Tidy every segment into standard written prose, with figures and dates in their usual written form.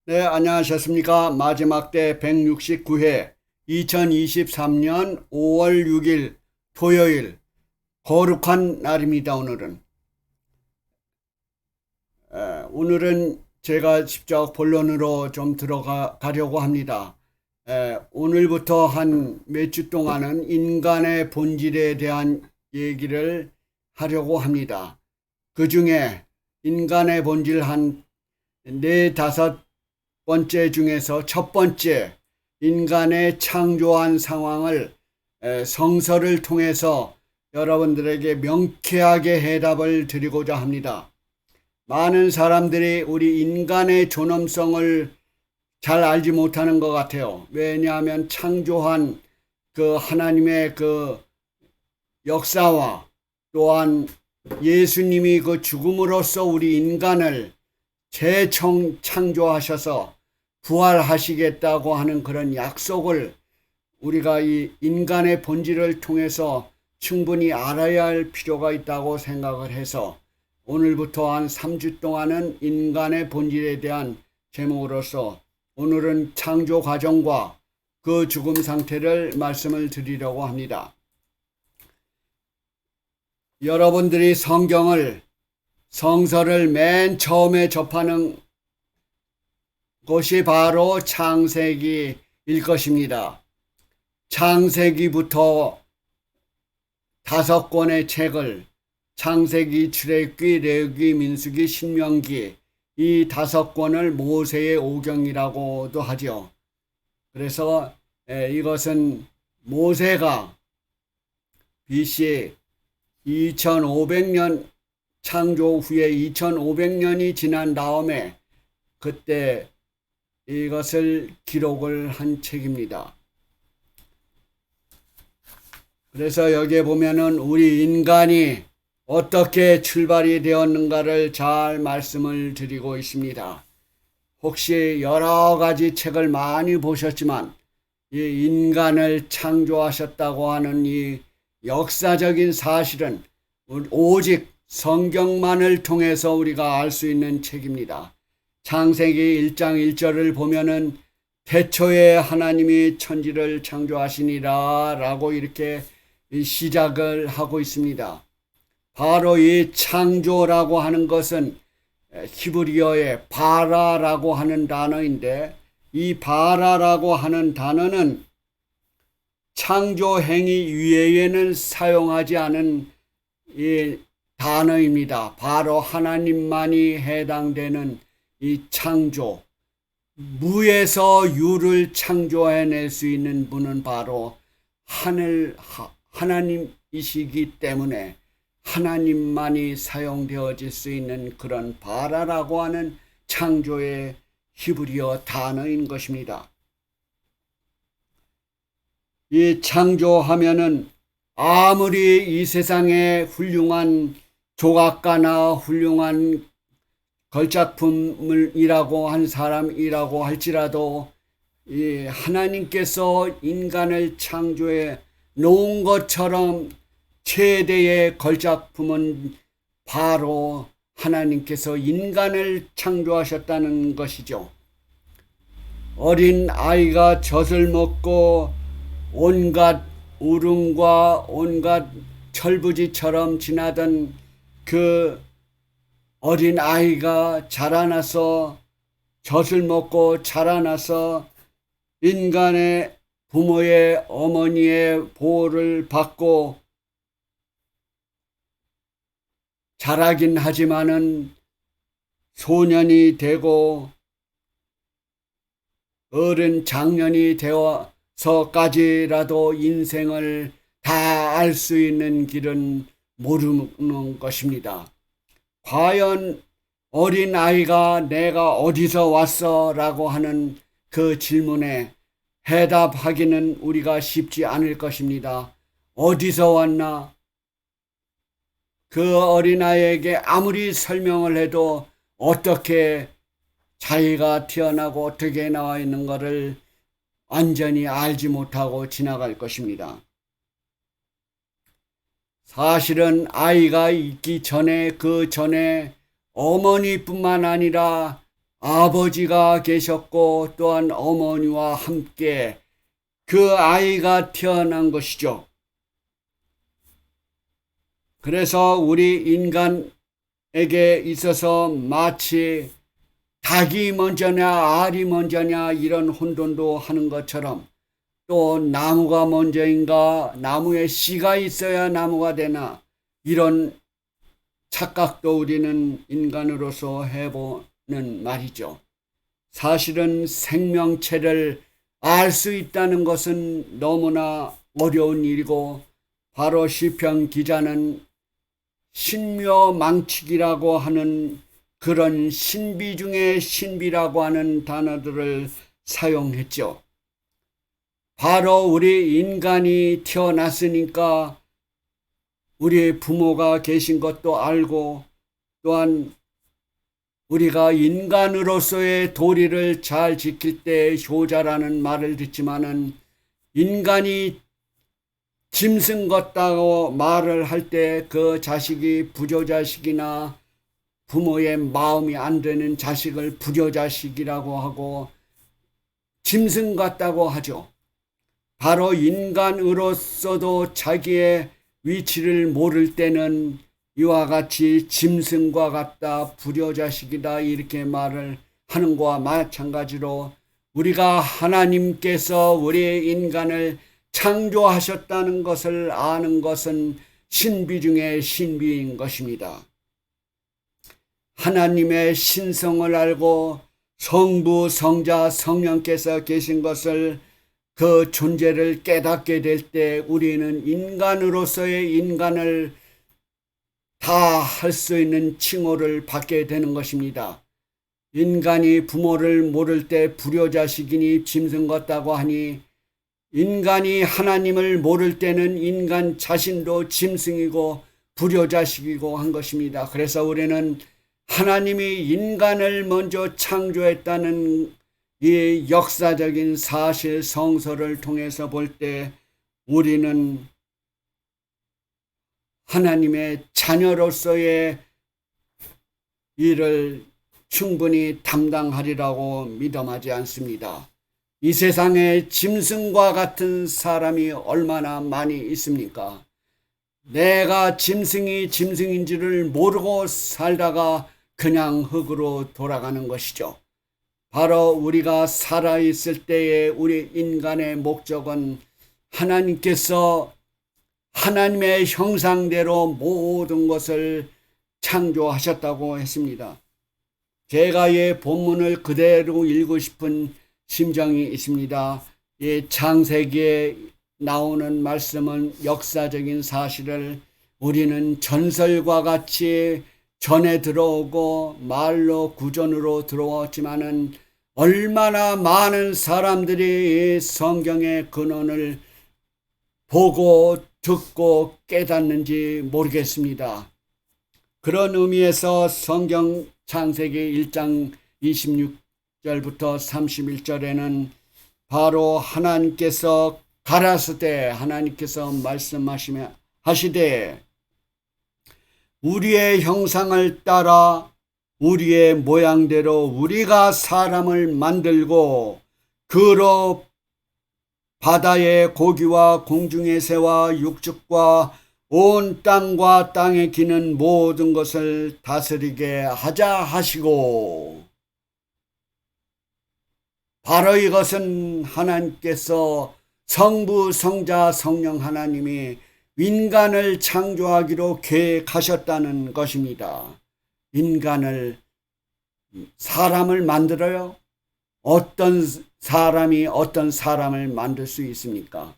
네, 안녕하셨습니까? 마지막 때 169회 2023년 5월 6일 토요일 거룩한 날입니다. 오늘은 제가 직접 본론으로 좀 들어가려고 합니다. 오늘부터 한 몇 주 동안은 인간의 본질에 대한 얘기를 하려고 합니다. 그 중에 인간의 본질 한 네, 다섯 번째 중에서 첫 번째, 인간의 창조한 상황을 성서를 통해서 여러분들에게 명쾌하게 해답을 드리고자 합니다. 많은 사람들이 우리 인간의 존엄성을 잘 알지 못하는 것 같아요. 왜냐하면 창조한 그 하나님의 그 역사와 또한 예수님이 그 죽음으로써 우리 인간을 재창조하셔서 부활하시겠다고 하는 그런 약속을 우리가 이 인간의 본질을 통해서 충분히 알아야 할 필요가 있다고 생각을 해서 오늘부터 한 3주 동안은 인간의 본질에 대한 제목으로서 오늘은 창조 과정과 그 죽음 상태를 말씀을 드리려고 합니다. 여러분들이 성서를 맨 처음에 접하는 것이 바로 창세기일 것입니다. 창세기부터 5권의 책을 창세기, 출애굽기, 레위기, 민수기, 신명기 이 5권을 모세의 오경이라고도 하죠. 그래서 이것은 모세가 BC 2500년 창조 후에 2500년이 지난 다음에 그때 이것을 기록을 한 책입니다. 그래서 여기에 보면은 우리 인간이 어떻게 출발이 되었는가를 잘 말씀을 드리고 있습니다. 혹시 여러 가지 책을 많이 보셨지만 이 인간을 창조하셨다고 하는 이 역사적인 사실은 오직 성경만을 통해서 우리가 알 수 있는 책입니다. 창세기 1장 1절을 보면은 태초에 하나님이 천지를 창조하시니라 라고 이렇게 시작을 하고 있습니다. 바로 이 창조라고 하는 것은 히브리어의 바라라고 하는 단어인데 이 바라라고 하는 단어는 창조 행위 이외에는 사용하지 않은 이 단어입니다. 바로 하나님만이 해당되는 이 창조, 무에서 유를 창조해낼 수 있는 분은 바로 하나님이시기 때문에 하나님만이 사용되어질 수 있는 그런 바라라고 하는 창조의 히브리어 단어인 것입니다. 이 창조하면은 아무리 이 세상에 훌륭한 조각가나 훌륭한 걸작품이라고 한 사람이라고 할지라도 이 하나님께서 인간을 창조해 놓은 것처럼 최대의 걸작품은 바로 하나님께서 인간을 창조하셨다는 것이죠. 어린 아이가 젖을 먹고 온갖 울음과 온갖 철부지처럼 지나던 그 어린 아이가 자라나서 젖을 먹고 자라나서 인간의 부모의 어머니의 보호를 받고 자라긴 하지만은 소년이 되고 어른 장년이 되어서까지라도 인생을 다 알 수 있는 길은 모르는 것입니다. 과연 어린 아이가 내가 어디서 왔어? 라고 하는 그 질문에 해답하기는 우리가 쉽지 않을 것입니다. 어디서 왔나? 그 어린아이에게 아무리 설명을 해도 어떻게 자기가 태어나고 어떻게 나와 있는 것을 완전히 알지 못하고 지나갈 것입니다. 사실은 아이가 있기 전에 그 전에 어머니뿐만 아니라 아버지가 계셨고 또한 어머니와 함께 그 아이가 태어난 것이죠. 그래서 우리 인간에게 있어서 마치 닭이 먼저냐 알이 먼저냐 이런 혼돈도 하는 것처럼, 또 나무가 먼저인가 나무에 씨가 있어야 나무가 되나 이런 착각도 우리는 인간으로서 해보는 말이죠. 사실은 생명체를 알 수 있다는 것은 너무나 어려운 일이고, 바로 시편 기자는 신묘망측이라고 하는 그런 신비 중에 신비라고 하는 단어들을 사용했죠. 바로 우리 인간이 태어났으니까 우리 부모가 계신 것도 알고, 또한 우리가 인간으로서의 도리를 잘 지킬 때 효자라는 말을 듣지만은, 인간이 짐승 같다고 말을 할 때 그 자식이 부조자식이나 부모의 마음이 안 되는 자식을 불효자식이라고 하고 짐승 같다고 하죠. 바로 인간으로서도 자기의 위치를 모를 때는 이와 같이 짐승과 같다, 불효자식이다 이렇게 말을 하는 것과 마찬가지로, 우리가 하나님께서 우리 인간을 창조하셨다는 것을 아는 것은 신비 중에 신비인 것입니다. 하나님의 신성을 알고 성부, 성자, 성령께서 계신 것을, 그 존재를 깨닫게 될 때 우리는 인간으로서의 인간을 다 할 수 있는 칭호를 받게 되는 것입니다. 인간이 부모를 모를 때 불효자식이니 짐승 같다고 하니, 인간이 하나님을 모를 때는 인간 자신도 짐승이고 불효자식이고 한 것입니다. 그래서 우리는 하나님이 인간을 먼저 창조했다는 이 역사적인 사실 성서를 통해서 볼 때 우리는 하나님의 자녀로서의 일을 충분히 담당하리라고 믿음하지 않습니다. 이 세상에 짐승과 같은 사람이 얼마나 많이 있습니까? 내가 짐승이 짐승인지를 모르고 살다가 그냥 흙으로 돌아가는 것이죠. 바로 우리가 살아있을 때의 우리 인간의 목적은 하나님께서 하나님의 형상대로 모든 것을 창조하셨다고 했습니다. 제가 이 본문을 그대로 읽고 싶은 심정이 있습니다. 이 창세기에 나오는 말씀은 역사적인 사실을 우리는 전설과 같이 전에 들어오고 말로 구전으로 들어왔지만은, 얼마나 많은 사람들이 이 성경의 근원을 보고 듣고 깨닫는지 모르겠습니다. 그런 의미에서 성경 창세기 1장 26절부터 31절에는 바로 하나님께서 가라사대, 하나님께서 하시되 우리의 형상을 따라 우리의 모양대로 우리가 사람을 만들고 그로 바다의 고기와 공중의 새와 육축과 온 땅과 땅에 기는 모든 것을 다스리게 하자 하시고, 바로 이것은 하나님께서 성부, 성자, 성령 하나님이 인간을 창조하기로 계획하셨다는 것입니다. 인간을, 사람을 만들어요? 어떤 사람이 어떤 사람을 만들 수 있습니까?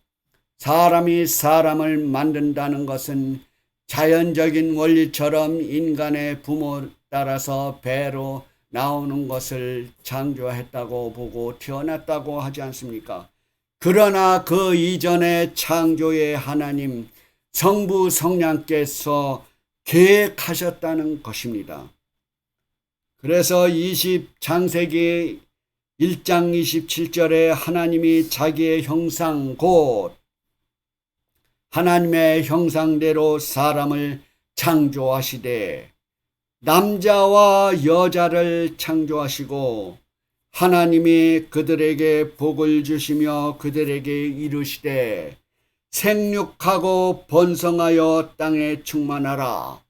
사람이 사람을 만든다는 것은 자연적인 원리처럼 인간의 부모 따라서 배로 나오는 것을 창조했다고 보고 태어났다고 하지 않습니까? 그러나 그 이전의 창조의 하나님 성부 성령께서 계획하셨다는 것입니다. 그래서 창세기 1장 27절에 하나님이 자기의 형상 곧 하나님의 형상대로 사람을 창조하시되 남자와 여자를 창조하시고 하나님이 그들에게 복을 주시며 그들에게 이르시되 생육하고 번성하여 땅에 충만하라.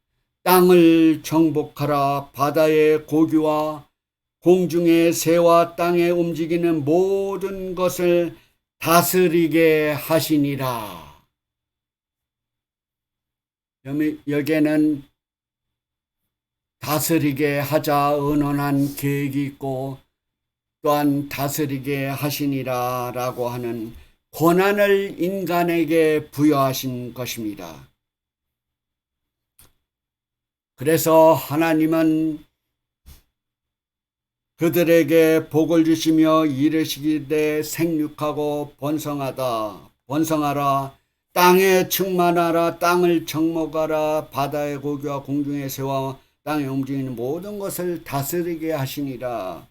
땅을 정복하라. 바다의 고기와 공중의 새와 땅에 움직이는 모든 것을 다스리게 하시니라. 여기에는 다스리게 하자 은원한 계획이 있고 또한 다스리게 하시니라 라고 하는 권한을 인간에게 부여하신 것입니다. 그래서 하나님은 그들에게 복을 주시며 이르시기를 생육하고 번성하라. 땅에 충만하라. 땅을 정복하라. 바다의 고기와 공중의 새와 땅에 움직이는 모든 것을 다스리게 하시니라.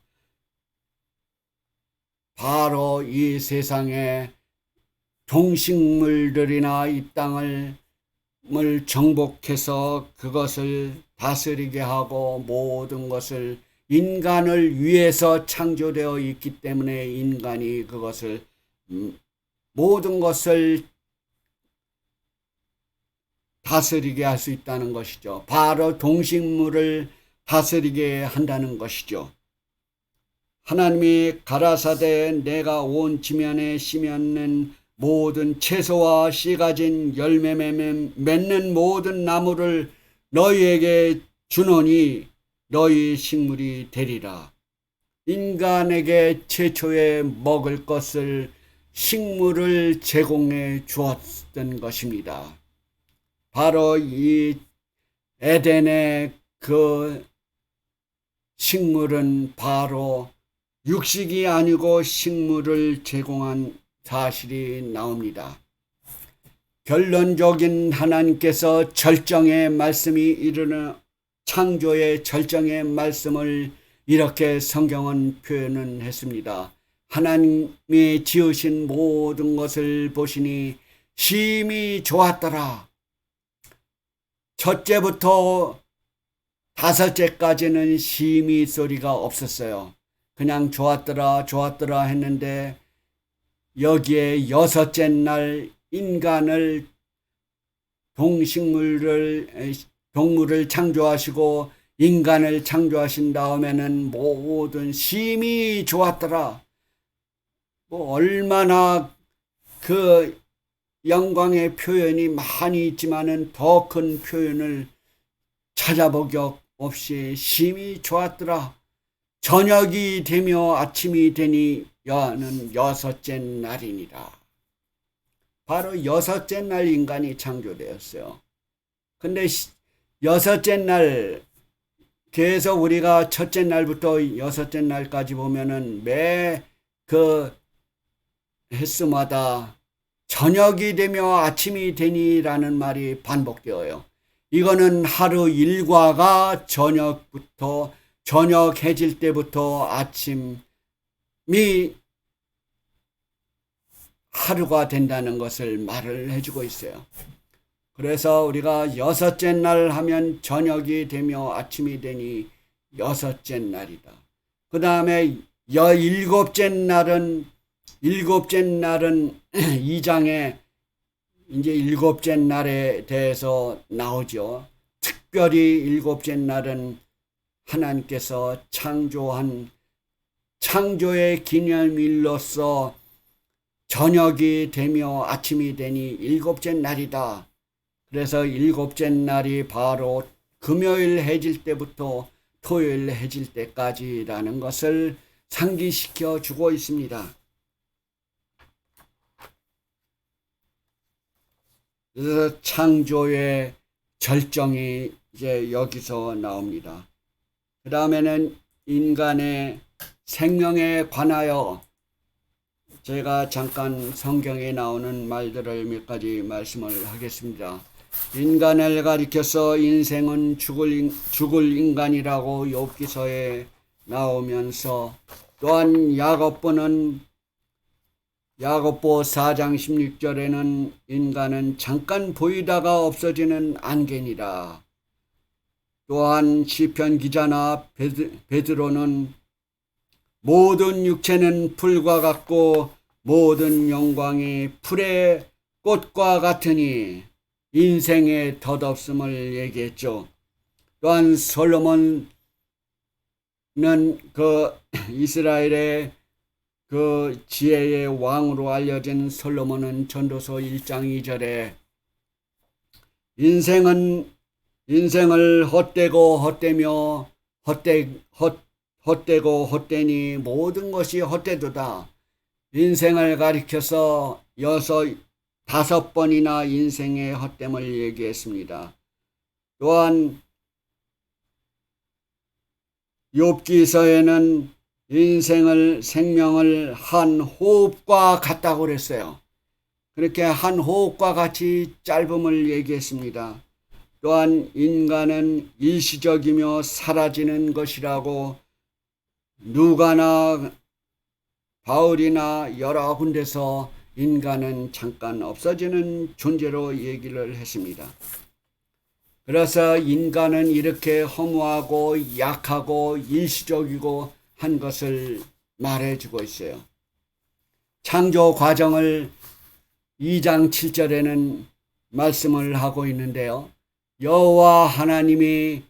바로 이 세상에 동식물들이나 이 땅을 정복해서 그것을 다스리게 하고 모든 것을 인간을 위해서 창조되어 있기 때문에 인간이 그것을 모든 것을 다스리게 할 수 있다는 것이죠. 바로 동식물을 다스리게 한다는 것이죠. 하나님이 가라사대 내가 온 지면에 심었는 모든 채소와 씨 가진 열매 맺는 모든 나무를 너희에게 주노니 너희 식물이 되리라. 인간에게 최초에 먹을 것을 식물을 제공해 주었던 것입니다. 바로 이 에덴의 그 식물은 바로 육식이 아니고 식물을 제공한 사실이 나옵니다. 결론적인 하나님께서 절정의 말씀이 이르는 창조의 절정의 말씀을 이렇게 성경은 표현을 했습니다. 하나님이 지으신 모든 것을 보시니 심히 좋았더라. 첫째부터 다섯째까지는 심히 소리가 없었어요. 그냥 좋았더라 했는데 여기에 여섯째 날 인간을 동물을 창조하시고 인간을 창조하신 다음에는 모든 심히 좋았더라. 얼마나 그 영광의 표현이 많이 있지만은 더 큰 표현을 찾아보기 없이 심히 좋았더라. 저녁이 되며 아침이 되니 여는 여섯째 날이니라. 바로 여섯째 날 인간이 창조되었어요. 근데 여섯째 날, 계속 우리가 첫째 날부터 여섯째 날까지 보면은 매 그 횟수마다 저녁이 되며 아침이 되니라는 말이 반복되어요. 이거는 하루 일과가 저녁 해질 때부터 아침이 하루가 된다는 것을 말을 해주고 있어요. 그래서 우리가 여섯째 날 하면 저녁이 되며 아침이 되니 여섯째 날이다. 그 다음에 일곱째 날은 2장에 이제 일곱째 날에 대해서 나오죠. 특별히 일곱째 날은 하나님께서 창조한 창조의 기념일로서 저녁이 되며 아침이 되니 일곱째 날이다. 그래서 일곱째 날이 바로 금요일 해질 때부터 토요일 해질 때까지라는 것을 상기시켜 주고 있습니다. 그래서 창조의 절정이 이제 여기서 나옵니다. 그 다음에는 인간의 생명에 관하여 제가 잠깐 성경에 나오는 말들을 몇 가지 말씀을 하겠습니다. 인간을 가리켜서 인생은 죽을 인간이라고 욥기서에 나오면서 또한 야고보 4장 16절에는 인간은 잠깐 보이다가 없어지는 안개니라. 또한 시편 기자나 베드로는 모든 육체는 풀과 같고 모든 영광이 풀의 꽃과 같으니 인생의 덧없음을 얘기했죠. 또한 솔로몬은 이스라엘의 지혜의 왕으로 알려진 솔로몬은 전도서 1장 2절에 인생을 헛되고 헛되며 헛되고 헛되니 모든 것이 헛되도다. 인생을 가리켜서 5번이나 인생의 헛됨을 얘기했습니다. 또한 욥기서에는 생명을 한 호흡과 같다고 그랬어요. 그렇게 한 호흡과 같이 짧음을 얘기했습니다. 또한 인간은 일시적이며 사라지는 것이라고 누가나 바울이나 여러 군데서 인간은 잠깐 없어지는 존재로 얘기를 했습니다. 그래서 인간은 이렇게 허무하고 약하고 일시적이고 한 것을 말해주고 있어요. 창조 과정을 2장 7절에는 말씀을 하고 있는데요. 여호와 하나님이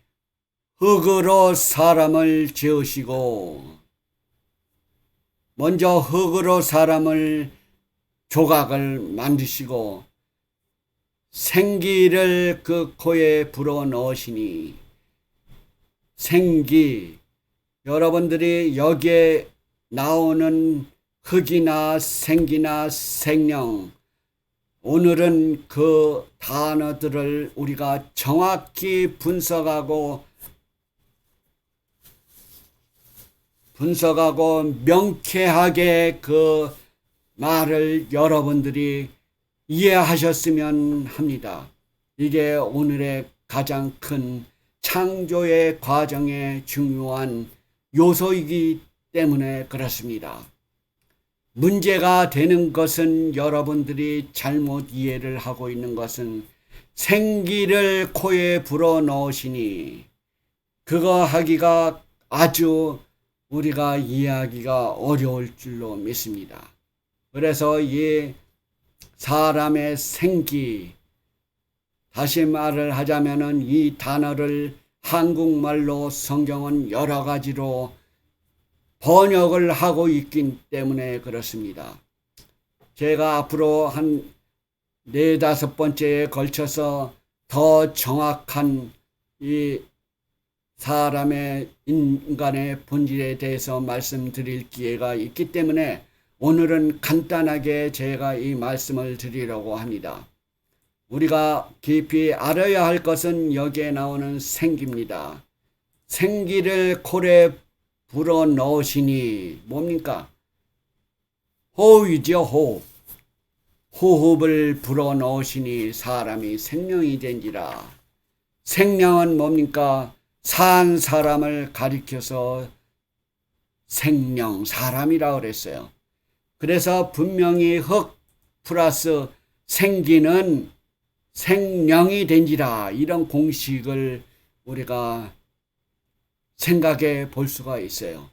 흙으로 사람을 지으시고, 먼저 흙으로 사람을 조각을 만드시고 생기를 그 코에 불어 넣으시니, 생기, 여러분들이 여기에 나오는 흙이나 생기나 생명, 오늘은 그 단어들을 우리가 정확히 분석하고 명쾌하게 그 말을 여러분들이 이해하셨으면 합니다. 이게 오늘의 가장 큰 창조의 과정의 중요한 요소이기 때문에 그렇습니다. 문제가 되는 것은 여러분들이 잘못 이해를 하고 있는 것은 생기를 코에 불어 넣으시니, 그거 하기가 아주 우리가 이해하기가 어려울 줄로 믿습니다. 그래서 이 사람의 생기, 다시 말을 하자면은 이 단어를 한국말로 성경은 여러 가지로 번역을 하고 있기 때문에 그렇습니다. 제가 앞으로 한 4-5번째에 걸쳐서 더 정확한 이 사람의 인간의 본질에 대해서 말씀드릴 기회가 있기 때문에 오늘은 간단하게 제가 이 말씀을 드리려고 합니다. 우리가 깊이 알아야 할 것은 여기에 나오는 생기입니다. 생기를 코에 불어 넣으시니 뭡니까? 호흡이죠. 호흡. 호흡을 불어 넣으시니 사람이 생명이 된지라. 생명은 뭡니까? 산 사람을 가리켜서 생명, 사람이라고 그랬어요. 그래서 분명히 흙 플러스 생기는 생명이 된지라, 이런 공식을 우리가 생각해 볼 수가 있어요.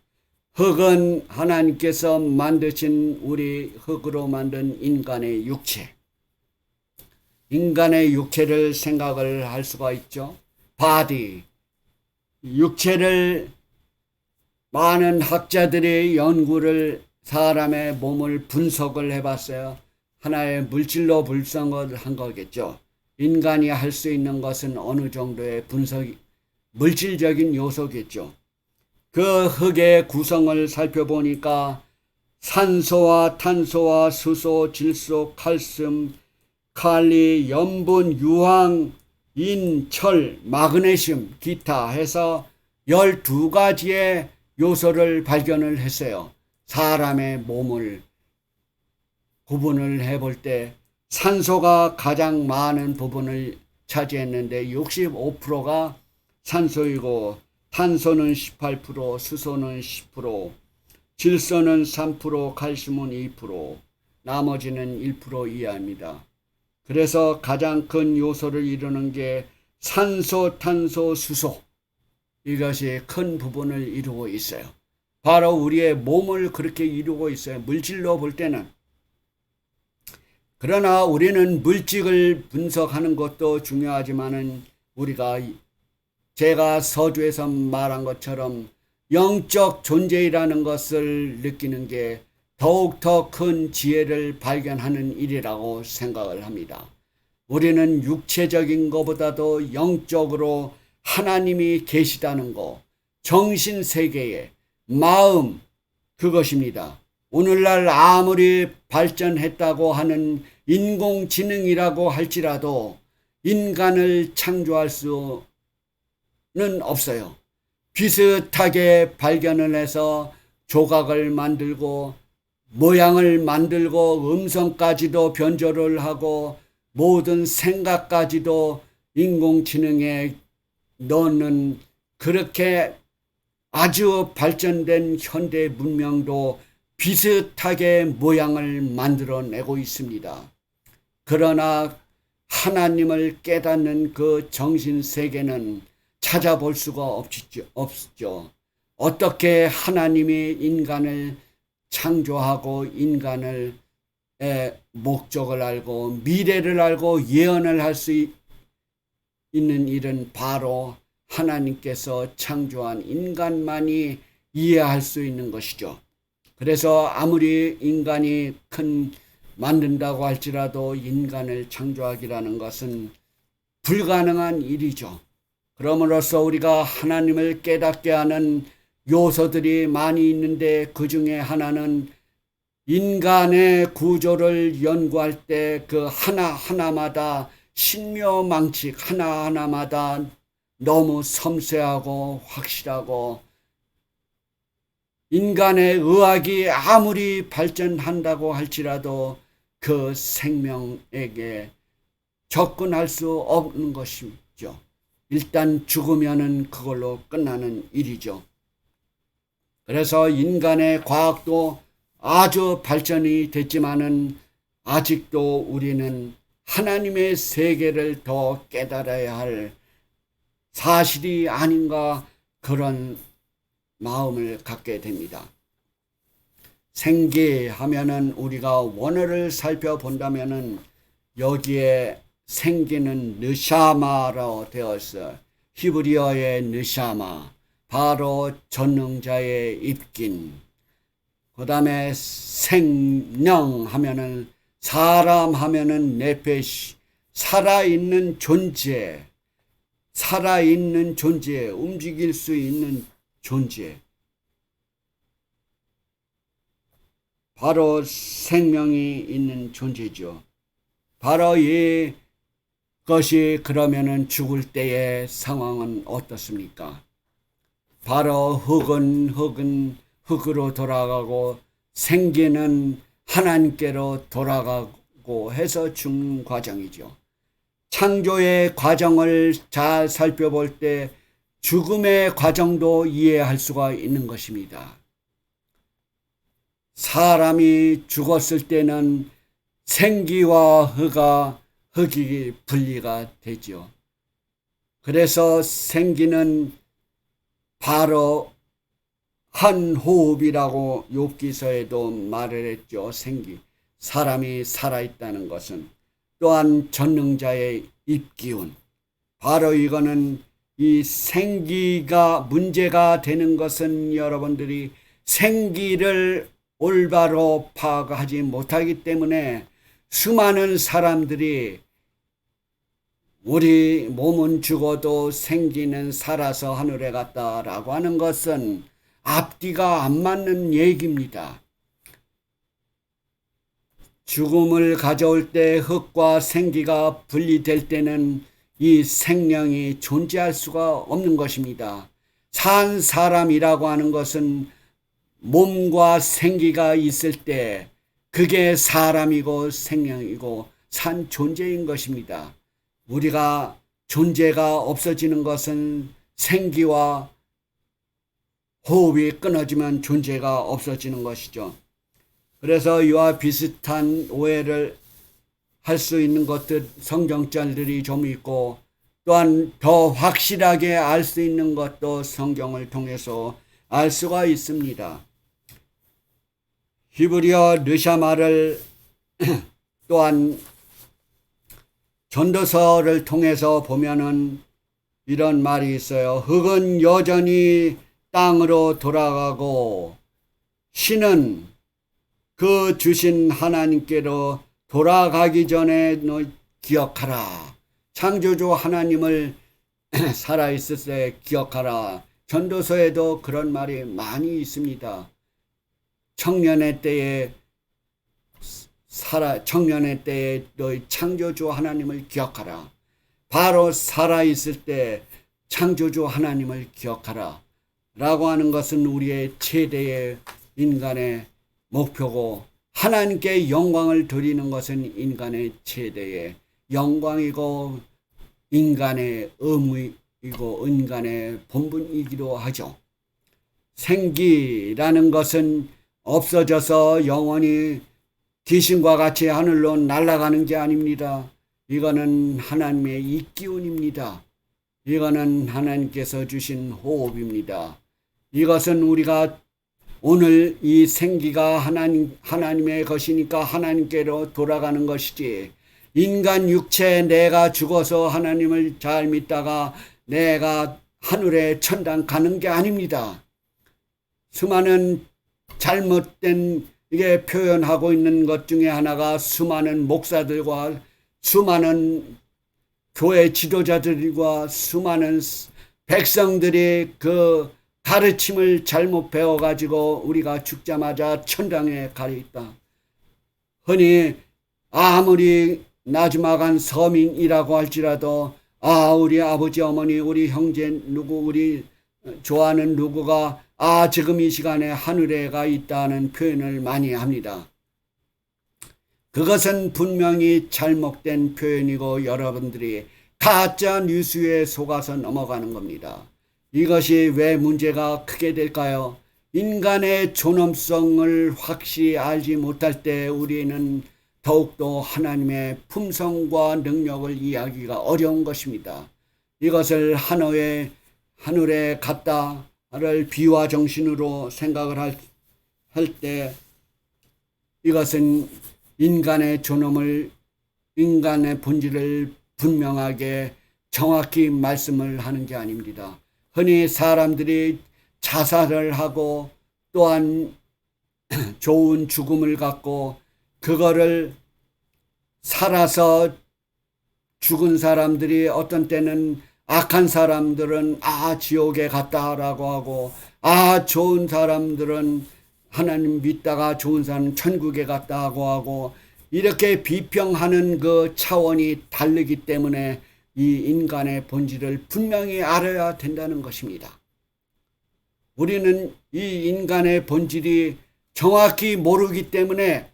흙은 하나님께서 만드신 우리 흙으로 만든 인간의 육체, 인간의 육체를 생각을 할 수가 있죠. 바디, 육체를 많은 학자들이 연구를, 사람의 몸을 분석을 해봤어요. 하나의 물질로 분석을 한 거겠죠. 인간이 할 수 있는 것은 어느 정도의 물질적인 요소겠죠. 그 흙의 구성을 살펴보니까 산소와 탄소와 수소, 질소, 칼슘, 칼리, 염분, 유황, 인, 철, 마그네슘, 기타 해서 12가지의 요소를 발견을 했어요. 사람의 몸을 구분을 해볼 때 산소가 가장 많은 부분을 차지했는데 65%가 산소이고, 탄소는 18%, 수소는 10%, 질소는 3%, 칼슘은 2%, 나머지는 1% 이하입니다. 그래서 가장 큰 요소를 이루는 게 산소, 탄소, 수소, 이것이 큰 부분을 이루고 있어요. 바로 우리의 몸을 그렇게 이루고 있어요. 물질로 볼 때는. 그러나 우리는 물질을 분석하는 것도 중요하지만은 우리가 제가 서두에서 말한 것처럼 영적 존재이라는 것을 느끼는 게 더욱더 큰 지혜를 발견하는 일이라고 생각을 합니다. 우리는 육체적인 것보다도 영적으로 하나님이 계시다는 것, 정신세계의 마음, 그것입니다. 오늘날 아무리 발전했다고 하는 인공지능이라고 할지라도 인간을 창조할 수는 없어요. 비슷하게 발견을 해서 조각을 만들고 모양을 만들고 음성까지도 변조를 하고 모든 생각까지도 인공지능에 넣는 그렇게 아주 발전된 현대 문명도 비슷하게 모양을 만들어내고 있습니다. 그러나 하나님을 깨닫는 그 정신세계는 찾아볼 수가 없죠. 어떻게 하나님이 인간을 창조하고 인간을 목적을 알고 미래를 알고 예언을 할 수 있는 일은 바로 하나님께서 창조한 인간만이 이해할 수 있는 것이죠. 그래서 아무리 인간이 큰 만든다고 할지라도 인간을 창조하기라는 것은 불가능한 일이죠. 그럼으로써 우리가 하나님을 깨닫게 하는 요소들이 많이 있는데 그 중에 하나는 인간의 구조를 연구할 때 그 하나하나마다 신묘망측 하나하나마다 너무 섬세하고 확실하고 인간의 의학이 아무리 발전한다고 할지라도 그 생명에게 접근할 수 없는 것이죠. 일단 죽으면은 그걸로 끝나는 일이죠. 그래서 인간의 과학도 아주 발전이 됐지만은 아직도 우리는 하나님의 세계를 더 깨달아야 할 사실이 아닌가 그런 마음을 갖게 됩니다. 생기하면은 우리가 원어를 살펴본다면은 여기에 생기는 느샤마로 되어 있어요. 히브리어의 느샤마, 바로 전능자의 입긴. 그 다음에 생명 하면은 사람 하면은 네페시, 살아있는 존재, 살아있는 존재, 움직일 수 있는 존재. 바로 생명이 있는 존재죠. 바로 이것이 그러면은 죽을 때의 상황은 어떻습니까? 바로 흙은 흙으로 돌아가고 생기는 하나님께로 돌아가고 해서 죽는 과정이죠. 창조의 과정을 잘 살펴볼 때 죽음의 과정도 이해할 수가 있는 것입니다. 사람이 죽었을 때는 생기와 흙이 분리가 되죠. 그래서 생기는 바로 한 호흡이라고 욥기서에도 말을 했죠. 생기, 사람이 살아있다는 것은. 또한 전능자의 입기운, 바로 이거는 이 생기가 문제가 되는 것은 여러분들이 생기를 올바로 파악하지 못하기 때문에 수많은 사람들이 우리 몸은 죽어도 생기는 살아서 하늘에 갔다라고 하는 것은 앞뒤가 안 맞는 얘기입니다. 죽음을 가져올 때 흙과 생기가 분리될 때는 이 생명이 존재할 수가 없는 것입니다. 산 사람이라고 하는 것은 몸과 생기가 있을 때 그게 사람이고 생명이고 산 존재인 것입니다. 우리가 존재가 없어지는 것은 생기와 호흡이 끊어지면 존재가 없어지는 것이죠. 그래서 이와 비슷한 오해를 할 수 있는 것들 성경절들이 좀 있고 또한 더 확실하게 알 수 있는 것도 성경을 통해서 알 수가 있습니다. 히브리어 르샤마를 또한 전도서를 통해서 보면은 이런 말이 있어요. 흙은 여전히 땅으로 돌아가고 신은 그 주신 하나님께로 돌아가기 전에 너 기억하라. 창조주 하나님을 살아있을 때 기억하라. 전도서에도 그런 말이 많이 있습니다. 청년의 때에 너희 창조주 하나님을 기억하라. 바로 살아있을 때 창조주 하나님을 기억하라. 라고 하는 것은 우리의 최대의 인간의 목표고, 하나님께 영광을 드리는 것은 인간의 최대의 영광이고 인간의 의무이고 인간의 본분이기도 하죠. 생기라는 것은 없어져서 영원히 귀신과 같이 하늘로 날아가는 게 아닙니다. 이거는 하나님의 이기운입니다. 이거는 하나님께서 주신 호흡입니다. 이것은 우리가 오늘 이 생기가 하나님의 것이니까 하나님께로 돌아가는 것이지, 인간 육체 내가 죽어서 하나님을 잘 믿다가 내가 하늘에 천당 가는 게 아닙니다. 수많은 잘못된 이게 표현하고 있는 것 중에 하나가 수많은 목사들과 수많은 교회 지도자들과 수많은 백성들이 그 가르침을 잘못 배워가지고 우리가 죽자마자 천당에 가 있다. 흔히 아무리 나지막한 서민이라고 할지라도 우리 아버지 어머니 우리 형제 누구 우리 좋아하는 누구가 지금 이 시간에 하늘에 가 있다는 표현을 많이 합니다. 그것은 분명히 잘못된 표현이고 여러분들이 가짜 뉴스에 속아서 넘어가는 겁니다. 이것이 왜 문제가 크게 될까요? 인간의 존엄성을 확실히 알지 못할 때 우리는 더욱더 하나님의 품성과 능력을 이해하기가 어려운 것입니다. 이것을 하늘에 갔다를 비화 정신으로 생각을 할 때 이것은 인간의 존엄을, 인간의 본질을 분명하게 정확히 말씀을 하는 게 아닙니다. 흔히 사람들이 자살을 하고 또한 좋은 죽음을 갖고 그거를 살아서 죽은 사람들이 어떤 때는 악한 사람들은 지옥에 갔다라고 하고 좋은 사람들은 하나님 믿다가 좋은 사람은 천국에 갔다고 하고 이렇게 비평하는 그 차원이 다르기 때문에 이 인간의 본질을 분명히 알아야 된다는 것입니다. 우리는 이 인간의 본질이 정확히 모르기 때문에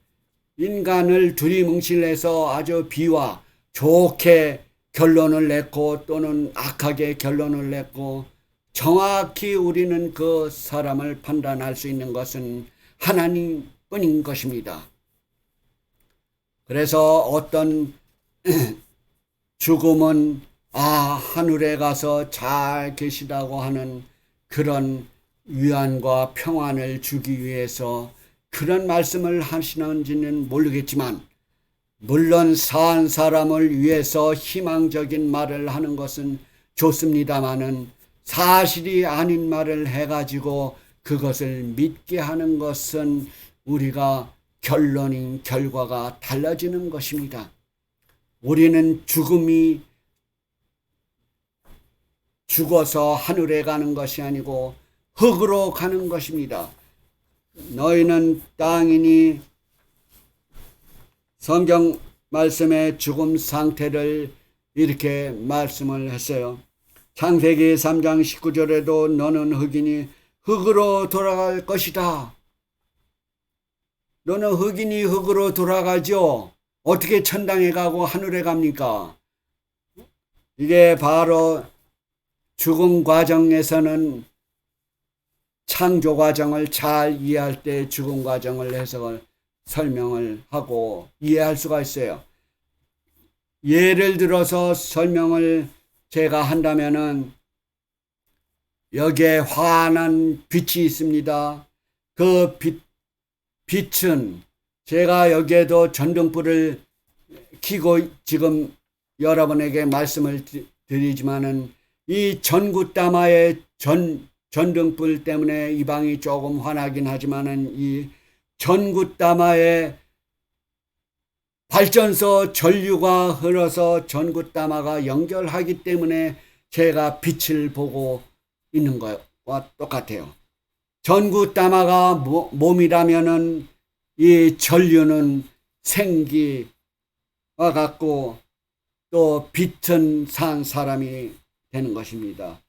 인간을 두리뭉실해서 아주 비와 좋게 결론을 냈고 또는 악하게 결론을 냈고, 정확히 우리는 그 사람을 판단할 수 있는 것은 하나님뿐인 것입니다. 그래서 어떤 죽음은 하늘에 가서 잘 계시다고 하는 그런 위안과 평안을 주기 위해서 그런 말씀을 하시는지는 모르겠지만, 물론 산 사람을 위해서 희망적인 말을 하는 것은 좋습니다마는 사실이 아닌 말을 해가지고 그것을 믿게 하는 것은 우리가 결과가 달라지는 것입니다. 우리는 죽어서 하늘에 가는 것이 아니고 흙으로 가는 것입니다. 너희는 땅이니, 성경 말씀의 죽음 상태를 이렇게 말씀을 했어요. 창세기 3장 19절에도 너는 흙이니 흙으로 돌아갈 것이다. 너는 흙이니 흙으로 돌아가죠. 어떻게 천당에 가고 하늘에 갑니까? 이게 바로 죽음 과정에서는 창조 과정을 잘 이해할 때 죽음 과정을 해석을 설명을 하고 이해할 수가 있어요. 예를 들어서 설명을 제가 한다면은 여기에 환한 빛이 있습니다. 그 빛은 제가 여기에도 전등불을 켜고 지금 여러분에게 말씀을 드리지만은 이 전구다마의 전등불 때문에 이 방이 조금 환하긴 하지만은 이 전구다마의 발전소 전류가 흘러서 전구다마가 연결하기 때문에 제가 빛을 보고 있는 것과 똑같아요. 전구다마가 몸이라면은 이 전류는 생기와 같고 또 빛은 산 사람이 되는 것입니다.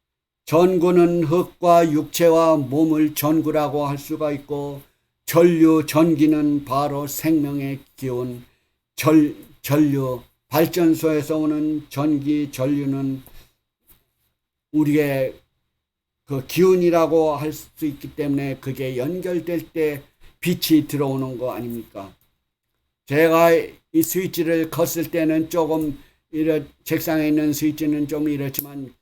전구는 흙과 육체와 몸을 전구라고 할 수가 있고 전기는 바로 생명의 기운, 전류, 발전소에서 오는 전류는 우리의 그 기운이라고 할 수 있기 때문에 그게 연결될 때 빛이 들어오는 거 아닙니까? 제가 이 스위치를 껐을 때는 조금 책상에 있는 스위치는 좀 이렇지만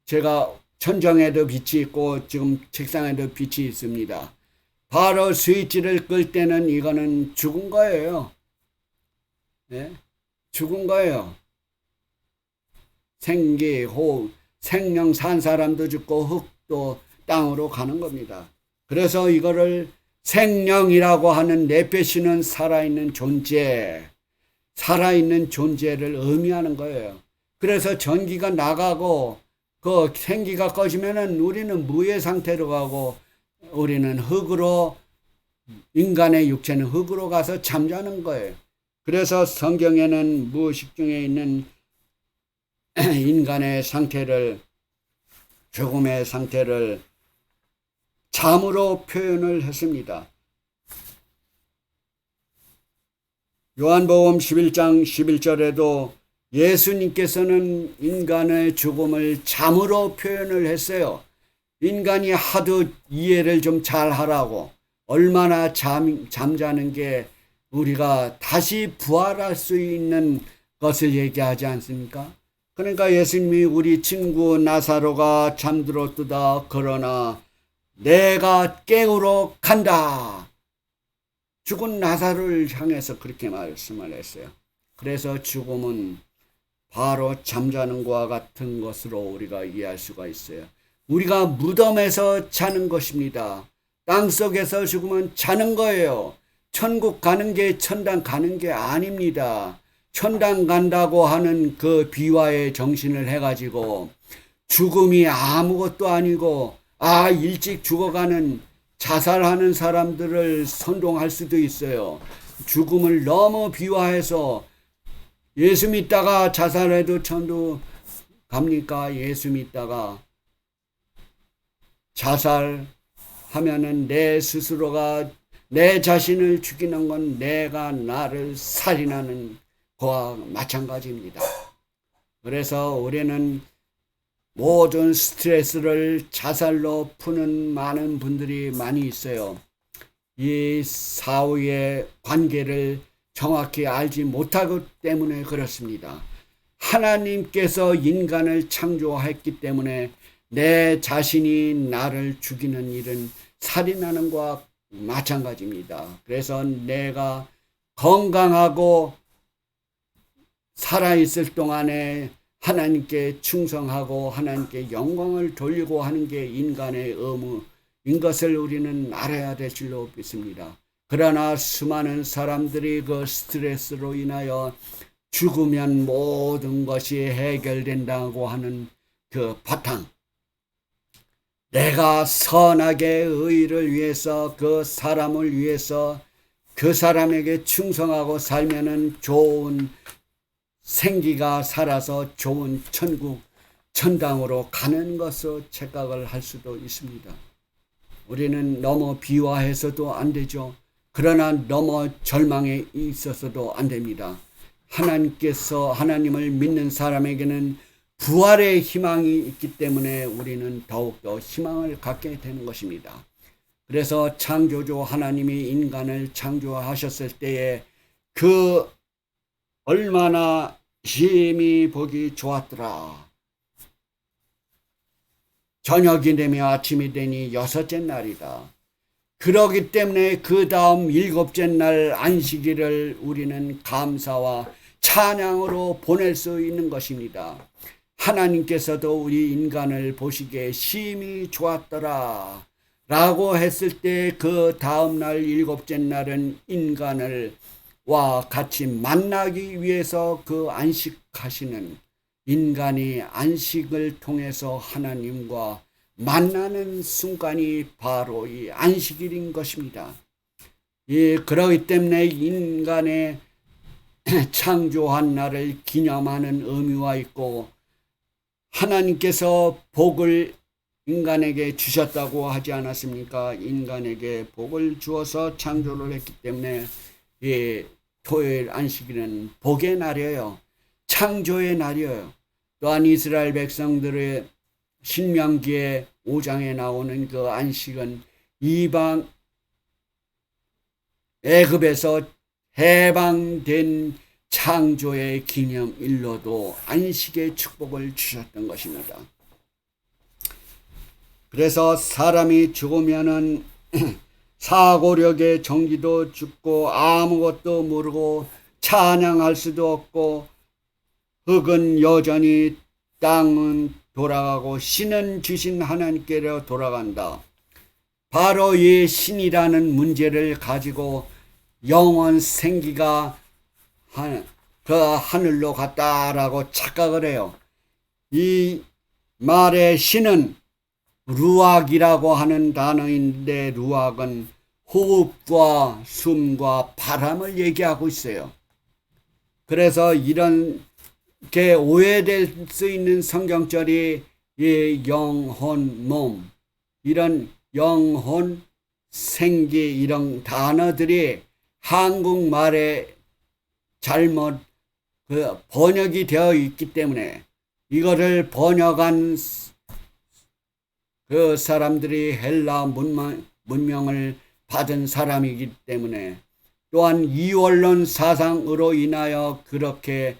제가 천정에도 빛이 있고 지금 책상에도 빛이 있습니다. 바로 스위치를 끌 때는 이거는 죽은 거예요. 네? 죽은 거예요. 호흡, 생명 산 사람도 죽고 흙도 땅으로 가는 겁니다. 그래서 이거를 생명이라고 하는 네페시는 살아있는 존재, 살아있는 존재를 의미하는 거예요. 그래서 전기가 나가고 그 생기가 꺼지면은 우리는 무의 상태로 가고 우리는 흙으로, 인간의 육체는 흙으로 가서 잠자는 거예요. 그래서 성경에는 무의식 중에 있는 인간의 상태를, 죽음의 상태를 잠으로 표현을 했습니다. 요한복음 11장 11절에도 예수님께서는 인간의 죽음을 잠으로 표현을 했어요. 인간이 하도 이해를 좀 잘 하라고, 얼마나 잠자는 게 우리가 다시 부활할 수 있는 것을 얘기하지 않습니까? 그러니까 예수님이 우리 친구 나사로가 잠들었도다, 그러나 내가 깨우러 간다. 죽은 나사로를 향해서 그렇게 말씀을 했어요. 그래서 죽음은 바로 잠자는 것과 같은 것으로 우리가 이해할 수가 있어요. 우리가 무덤에서 자는 것입니다. 땅속에서 죽으면 자는 거예요. 천국 가는 게 천당 가는 게 아닙니다. 천당 간다고 하는 그 비화의 정신을 해가지고 죽음이 아무것도 아니고 일찍 죽어가는 자살하는 사람들을 선동할 수도 있어요. 죽음을 너무 비화해서 예수 믿다가 자살해도 천도 갑니까? 예수 믿다가 자살하면은 내 스스로가 내 자신을 죽이는 건 내가 나를 살인하는 거와 마찬가지입니다. 그래서 우리는 모든 스트레스를 자살로 푸는 많은 분들이 많이 있어요. 이 사후의 관계를 정확히 알지 못하기 때문에 그렇습니다. 하나님께서 인간을 창조했기 때문에 내 자신이 나를 죽이는 일은 살인하는 것과 마찬가지입니다. 그래서 내가 건강하고 살아있을 동안에 하나님께 충성하고 하나님께 영광을 돌리고 하는 게 인간의 의무인 것을 우리는 알아야 될 줄로 믿습니다. 그러나 수많은 사람들이 그 스트레스로 인하여 죽으면 모든 것이 해결된다고 하는 그 바탕, 내가 선하게 의를 위해서 그 사람을 위해서 그 사람에게 충성하고 살면은 좋은 생기가 살아서 좋은 천국, 천당으로 가는 것으로 착각을 할 수도 있습니다. 우리는 너무 비화해서도 안 되죠. 그러나 너무 절망에 있어서도 안 됩니다. 하나님을 믿는 사람에게는 부활의 희망이 있기 때문에 우리는 더욱더 희망을 갖게 되는 것입니다. 그래서 창조주 하나님이 인간을 창조하셨을 때에 그 얼마나 심히 보기 좋았더라. 저녁이 되며 아침이 되니 여섯째 날이다. 그러기 때문에 그 다음 일곱째 날 안식일을 우리는 감사와 찬양으로 보낼 수 있는 것입니다. 하나님께서도 우리 인간을 보시기에 심히 좋았더라 라고 했을 때 그 다음 날 일곱째 날은 인간을 와 같이 만나기 위해서 그 안식하시는, 인간이 안식을 통해서 하나님과 만나는 순간이 바로 이 안식일인 것입니다. 그러기 때문에 인간의 창조한 날을 기념하는 의미가 있고, 하나님께서 복을 인간에게 주셨다고 하지 않았습니까? 인간에게 복을 주어서 창조를 했기 때문에 토요일 안식일은 복의 날이에요. 창조의 날이에요. 또한 이스라엘 백성들의 신명기의 5장에 나오는 그 안식은 이방 애굽에서 해방된 창조의 기념일로도 안식의 축복을 주셨던 것입니다. 그래서 사람이 죽으면은 사고력의 정기도 죽고 아무것도 모르고 찬양할 수도 없고, 흙은 여전히 땅은 돌아가고 신은 주신 하나님께로 돌아간다. 바로 이 신이라는 문제를 가지고 영원 생기가 그 하늘로 갔다라고 착각을 해요. 이 말의 신은 루악이라고 하는 단어인데, 루악은 호흡과 숨과 바람을 얘기하고 있어요. 그래서 이런 게 오해될 수 있는 성경절이 이 영혼, 몸, 이런 영혼, 생기, 이런 단어들이 한국말에 잘못 번역이 되어 있기 때문에, 이거를 번역한 그 사람들이 헬라 문명을 받은 사람이기 때문에, 또한 이원론 사상으로 인하여 그렇게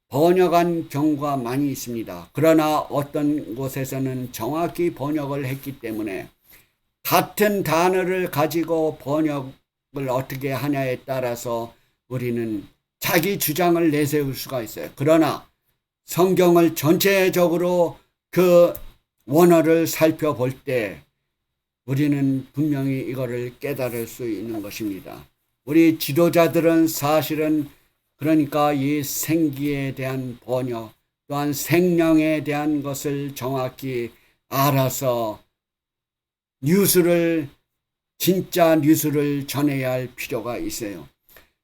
번역한 경우가 많이 있습니다. 그러나 어떤 곳에서는 정확히 번역을 했기 때문에 같은 단어를 가지고 번역을 어떻게 하냐에 따라서 우리는 자기 주장을 내세울 수가 있어요. 그러나 성경을 전체적으로 그 원어를 살펴볼 때 우리는 분명히 이거를 깨달을 수 있는 것입니다. 우리 지도자들은 사실은 그러니까 이 생기에 대한 번역, 또한 생명에 대한 것을 정확히 알아서 진짜 뉴스를 전해야 할 필요가 있어요.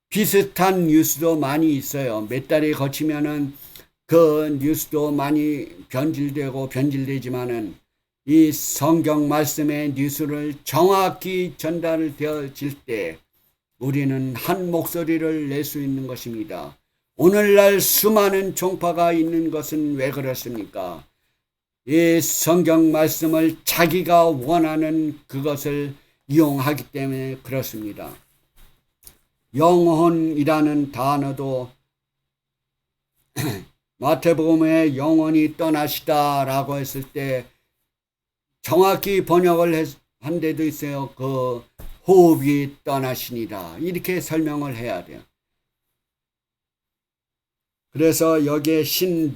비슷한 뉴스도 많이 있어요. 몇 달이 거치면은 그 뉴스도 많이 변질되지만은 이 성경 말씀의 뉴스를 정확히 전달되어질 때 우리는 한 목소리를 낼 수 있는 것입니다. 오늘날 수많은 종파가 있는 것은 왜 그렇습니까? 이 성경 말씀을 자기가 원하는 그것을 이용하기 때문에 그렇습니다. 영혼이라는 단어도 마태복음에 영혼이 떠나시다라고 했을 때 정확히 번역을 한 데도 있어요. 그 호흡이 떠나시니라, 이렇게 설명을 해야 돼요. 그래서 여기에 신은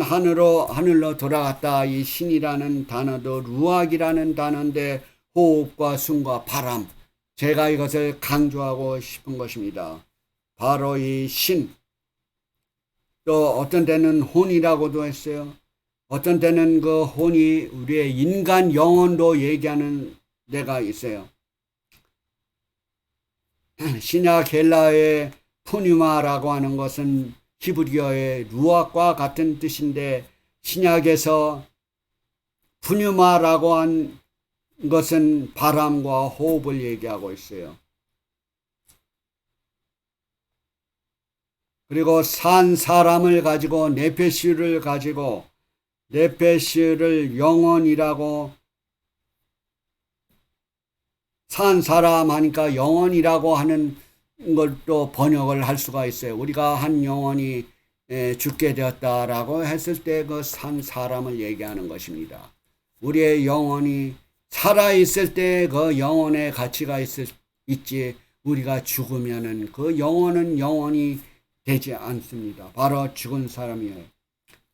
하늘로 돌아갔다. 이 신이라는 단어도 루악이라는 단어인데 호흡과 숨과 바람, 제가 이것을 강조하고 싶은 것입니다. 바로 이 신, 또 어떤 때는 혼이라고도 했어요. 어떤 때는 그 혼이 우리의 인간 영혼도 얘기하는 데가 있어요. 신약 헬라의 푸뉴마라고 하는 것은 히브리어의 루악과 같은 뜻인데, 신약에서 푸뉴마라고 한 것은 바람과 호흡을 얘기하고 있어요. 그리고 산 사람을 가지고 네페시를 가지고 네페시를 영혼이라고, 산 사람 하니까 영혼이라고 하는 것도 번역을 할 수가 있어요. 우리가 한 영혼이 죽게 되었다라고 했을 때 그 산 사람을 얘기하는 것입니다. 우리의 영혼이 살아있을 때 그 영혼의 가치가 있지, 우리가 죽으면은 그 영혼은 영혼이 되지 않습니다. 바로 죽은 사람이에요.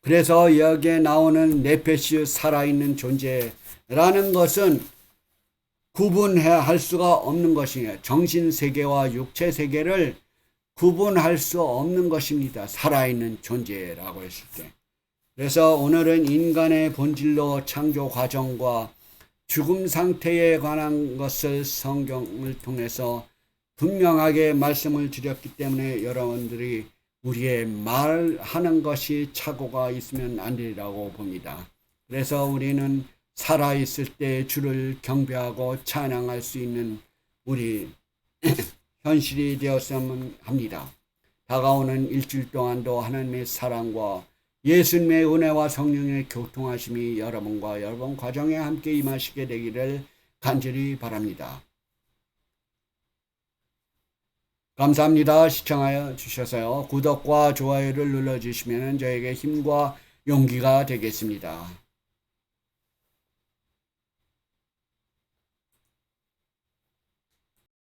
그래서 여기에 나오는 네페시 살아있는 존재라는 것은 구분할 수가 없는 것이에요. 정신세계와 육체세계를 구분할 수 없는 것입니다. 살아있는 존재라고 했을 때. 그래서 오늘은 인간의 본질로 창조 과정과 죽음 상태에 관한 것을 성경을 통해서 분명하게 말씀을 드렸기 때문에 여러분들이 우리의 말하는 것이 착오가 있으면 안 되리라고 봅니다. 그래서 우리는 살아있을 때 주를 경배하고 찬양할 수 있는 우리 현실이 되었으면 합니다. 다가오는 일주일 동안도 하나님의 사랑과 예수님의 은혜와 성령의 교통하심이 여러분과 여러분 가정에 함께 임하시게 되기를 간절히 바랍니다. 감사합니다. 시청하여 주셔서요. 구독과 좋아요를 눌러주시면 저에게 힘과 용기가 되겠습니다.